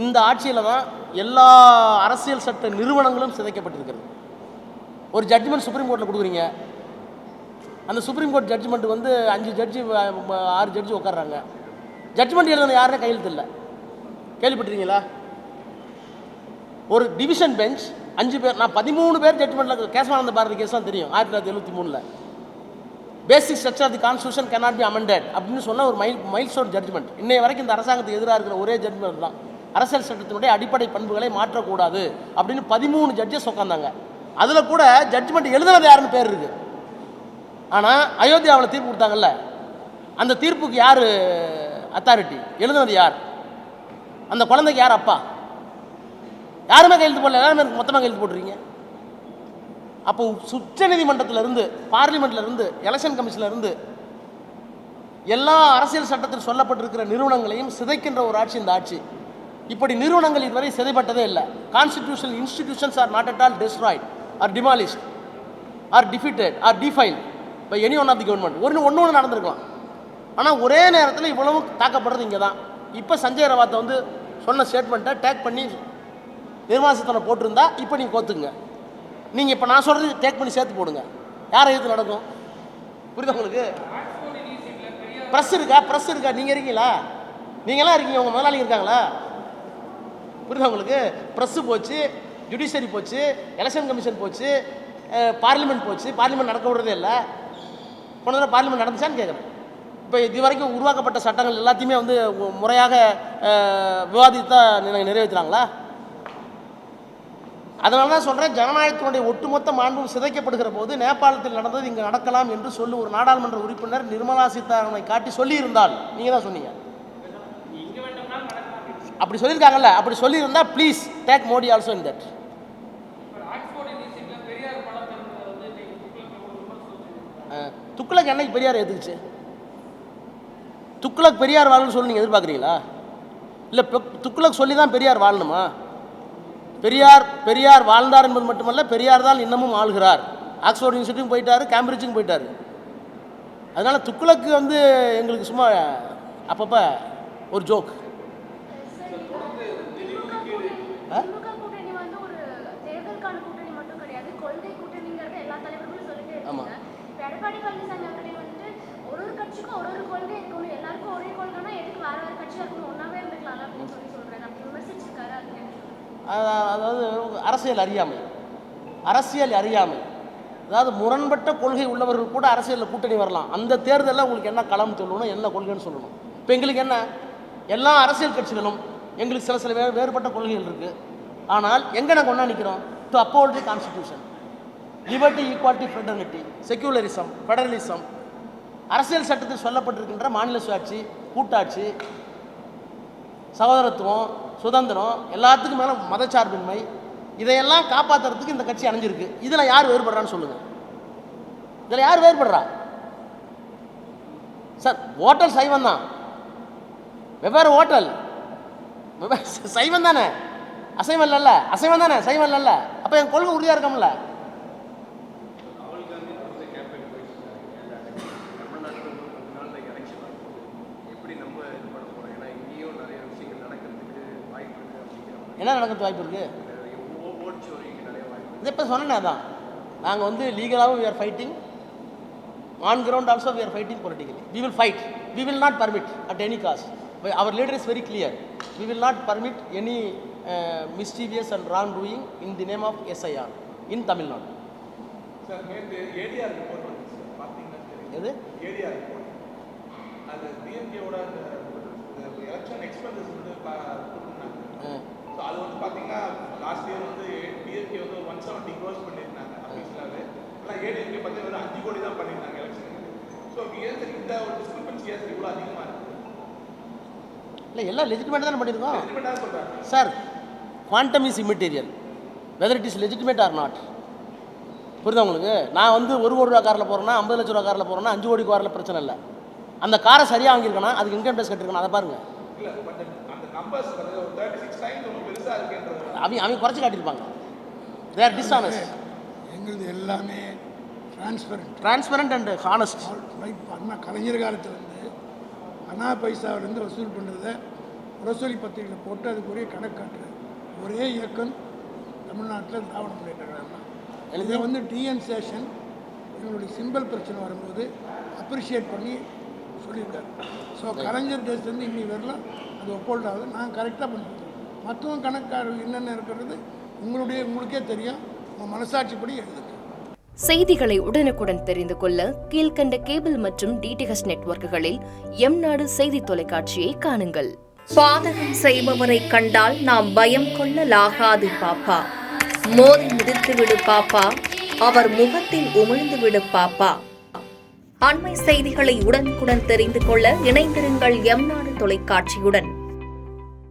இந்த ஆட்சியில் தான் எல்லா அரசியல் சட்ட நிறுவனங்களும் சிதைக்கப்பட்டிருக்கிறது. ஒரு ஜட்ஜ்மெண்ட் சுப்ரீம் கோர்ட்டில் கொடுக்குறீங்க, அந்த சுப்ரீம் கோர்ட் ஜட்ஜ்மெண்ட் வந்து 5 ஜட்ஜி 6 ஜட்ஜி உட்காடுறாங்க. ஜட்ஜ்மெண்ட் எழுதுன யாருன்னு கையெழுத்து இல்லை. கேள்விப்பட்டிருக்கீங்களா? ஒரு டிவிஷன் பெஞ்ச் 5 பேர், நான் 13 பேர் ஜட்ஜ்மெண்ட்டில் கேசவானந்த பாரதி கேஸ்லாம் தெரியும். 1973 basic structure of the constitution cannot be amended அப்படின்னு சொன்ன ஒரு மைல் ஸ்டோன் ஜட்ஜ்மெண்ட். இன்னைய வரைக்கும் இந்த அரசாங்கத்துக்கு எதிராக இருக்கிற ஒரே ஜட்ஜ்மெண்ட் தான். அரசியல் சட்டத்தினுடைய அடிப்படை பண்புகளை மாற்றக்கூடாது அப்படின்னு 13 ஜட்ஜஸ் உட்காந்தாங்க. அதில் கூட ஜட்ஜ்மெண்ட் எழுதுனது யாருன்னு பேர் இருக்கு. ஆனால் அயோத்தியாவில் தீர்ப்பு கொடுத்தாங்கல்ல, அந்த தீர்ப்புக்கு யார் அத்தாரிட்டி? எழுதுனது யார்? அந்த குழந்தைக்கு யார் அப்பா? யாருமே கையெழுத்து போடல, எல்லாருமே மொத்தமாக கையெழுத்து போட்டுறீங்க. அப்போ உச்ச நீதிமன்றத்திலிருந்து, பார்லிமெண்ட்லேருந்து, எலெக்ஷன் கமிஷன்லேருந்து எல்லா அரசியல் சட்டத்தில் சொல்லப்பட்டிருக்கிற நிறுவனங்களையும் சிதைக்கின்ற ஒரு ஆட்சி இந்த ஆட்சி. இப்படி நிறுவனங்கள் இதுவரை சிதைப்பட்டதே இல்லை. Constitutional institutions are not at all destroyed or demolished or defeated or defiled by any one of the government. ஒன்று நடந்திருக்கலாம். ஆனால் ஒரே நேரத்தில் இவ்வளவும் தாக்கப்படுறது இங்கே தான். இப்போ சஞ்சய் ரவாத்தை வந்து சொன்ன ஸ்டேட்மெண்ட்டை டேக் பண்ணி நிர்மலா சீதாராமன் போட்டிருந்தா இப்போ நீங்கள் கோத்துங்க. நீங்கள் இப்போ நான் சொல்கிறது டேக் பண்ணி சேர்த்து போடுங்க. யாரை எதிர்த்து நடக்கும்? புரியுதா உங்களுக்கு? ப்ரெஸ் இருக்கா? நீங்கள் இருக்கீங்களா? நீங்களாம் இருக்கீங்க, உங்கள் முதலாளி இருக்காங்களா? புரியுதா உங்களுக்கு? ப்ரெஸ்ஸு போச்சு, ஜுடிஷியரி போச்சு, எலெக்ஷன் கமிஷன் போச்சு, பார்லிமெண்ட் போச்சு. பார்லிமெண்ட் நடக்க விடுறதே இல்லை. போன தடவை பார்லிமெண்ட் நடந்துச்சான்னு கேட்குறேன். இப்போ இது வரைக்கும் உருவாக்கப்பட்ட சட்டங்கள் எல்லாத்தையுமே வந்து முறையாக விவாதித்தா நிறைவேற்றுறாங்களா? அதனால தான் சொல்கிறேன், ஜனநாயகத்தினுடைய ஒட்டுமொத்த மாண்பும் சிதைக்கப்படுகிற போது நேபாளத்தில் நடந்தது இங்கே நடக்கலாம் என்று சொல்லி ஒரு நாடாளுமன்ற உறுப்பினர் நிர்மலா சீதாராமனை காட்டி சொல்லியிருந்தால், நீங்கள் தான் சொன்னீங்க, அப்படி சொல்லியிருக்காங்கல்ல, அப்படி சொல்லியிருந்தால் please take Modi also in that. Thuglak என்னைக்கு பெரியார் எதுக்குச்சு? துக்ளக் பெரியார் வாழணும்னு சொல்லி நீங்கள் எதிர்பார்க்குறீங்களா? இல்லை, துக்ளக் சொல்லி தான் பெரியார் வாழணுமா? பெரியார் வாழ்ந்தார் என்பது மட்டுமல்ல, பெரியார் தான் இன்னமும் ஆள்கிறார். ஆக்ஸ்போர்ட் யூனிவர்சிட்டியும் போயிட்டார், கேம்பிரிட்ஜுக்கும் போயிட்டார். அதனால் துக்ளக்கு வந்து எங்களுக்கு சும்மா அப்பப்போ ஒரு ஜோக். ஆமாம், அதாவது அரசியல் அறியாமை. அதாவது முரண்பட்ட கொள்கை உள்ளவர்கள் கூட அரசியலில் கூட்டணி வரலாம். அந்த தேர்தலில் உங்களுக்கு என்ன களம் சொல்லணும், என்ன கொள்கைன்னு சொல்லணும். இப்போ எங்களுக்கு என்ன, எல்லா அரசியல் கட்சிகளும் எங்களுக்கு சில வேறுபட்ட கொள்கைகள் இருக்குது. ஆனால் எங்கே நாங்கள் ஒன்றா நிற்கிறோம்? To uphold the constitution, liberty, equality, fraternity, secularism, federalism, அரசியல் சட்டத்தில் சொல்லப்பட்டிருக்கின்ற மாநில சுயாட்சி, கூட்டாட்சி, சகோதரத்துவம், சுதந்திரம், எல்லாத்துக்கும் மேலே மதச்சார்பின்மை, இதையெல்லாம் காப்பாற்றுறதுக்கு இந்த கட்சி அணைஞ்சிருக்கு. இதில் யார் வேறுபடுறான்னு சொல்லுங்கள். இதில் யார் வேறுபடுறா? சார், ஹோட்டல் சைவம் தான், வெவ்வேறு ஹோட்டல் சைவம் தானே, அசைவம் இல்லைல்ல, அசைவம் தானே, சைவம் இல்லைல்ல. அப்போ என் கொள்கை உறுதியாக இருக்கோம்ல. என்ன நடக்கிறது வாய்ப்பு இருக்குது? இது இப்போ சொன்னேன் தான், நாங்கள் வந்து லீகலாகவும் we are fighting, on ground also we are fighting politically. We will fight, we will not permit at any cost. Our leader is very clear, we will not permit any mischievous and wrongdoing in the name of SIR in Tamil Nadu. Sir, ADR report வந்து பார்த்தீங்கன்னா எது ADR report, அது DMK-ஓட election expenses வந்து கொடுத்துருந்தாங்க. So அது வந்து பார்த்தீங்கன்னா last year வந்து DMK வந்து 170 crores பண்ணியிருந்தாங்க அஃபீஷியலாகவே. ஆனால் ADMK பார்த்தீங்கன்னா 5 கோடி தான் பண்ணியிருந்தாங்க எலெக்ஷனுக்கு. ஸோ இந்த ஒரு டிஸ்கிரிபன்சி ஏன் இவ்வளோ அதிகமாக இருக்குது? இல்லை, எல்லாம் லெஜிட்டிமேட் தானே பண்ணியிருக்கோம். லெஜிட்டிமேட்டாக சொல்கிறாங்க sir. Quantum is immaterial, whether it is legitimate or not. புரியுதா உங்களுக்கு? நான் வந்து 1 கோடி ரூபா காரில் போகிறேன்னா, 50 லட்ச ரூபா காரில் போகிறேன்னா, 5 கோடி காரில் பிரச்சனை இல்லை. அந்த காரை சரியாக வாங்கியிருக்கேன்னா அதுக்கு இன்கம் டேக்ஸ் கட்டிருக்கணும். அதை பாருங்கள். இல்லை, பட் அந்த நம்பர்ஸ் 36 டைம்ஸ் ஒன்றும் பெருசாக இருக்குன்றது அவங்க குறைச்சி காட்டியிருப்பாங்க. They are dishonest. எங்களுது எல்லாமே transparent and honest. Anna Kalaignar காலத்தில் அண்ணா பைசாவிலேருந்து வசூல் பண்ணுறதை முரசொலி பத்திரிகையில் போட்டு அதுக்குரிய கணக்காட்டுற ஒரே இயக்கம் தமிழ்நாட்டில் திராவிட முன்னேற்ற கழகம் தான். இதை வந்து டிஎன் சேஷன் எங்களுடைய சிம்பிள் பிரச்சனை வரும்போது அப்ரிஷியேட் பண்ணி சொல்லியிருக்காரு. ஸோ கலைஞர் டேஸ்லேருந்து இன்னி வரலாம் அது ஒப்போல்ட் ஆகுது. நான் கரெக்டாக பண்ணிக்கிறேன். மற்றவங்க கணக்காக என்னென்ன இருக்கிறது உங்களுக்கே தெரியும். உங்கள் மனசாட்சிப்படி எழுதுங்க. செய்திகளை உடனுக்குடன் தெரிந்து கொள்ள கீழ்கண்ட கேபிள் மற்றும் டிடிஹெச் நெட்வொர்க்குகளில் எம்நாடு செய்தி தொலைக்காட்சியை காணுங்கள். பாதகம் செய்பவரை கண்டால் நாம் பயம் கொள்ளலாகாது பாப்பா. மோதி மிதித்துவிடு பாப்பா, அவர் முகத்தில் உமிழ்ந்துவிடு பாப்பா. அண்மை செய்திகளை உடனுக்குடன் தெரிந்து கொள்ள இணைந்திருங்கள் எம்நாடு தொலைக்காட்சியுடன்.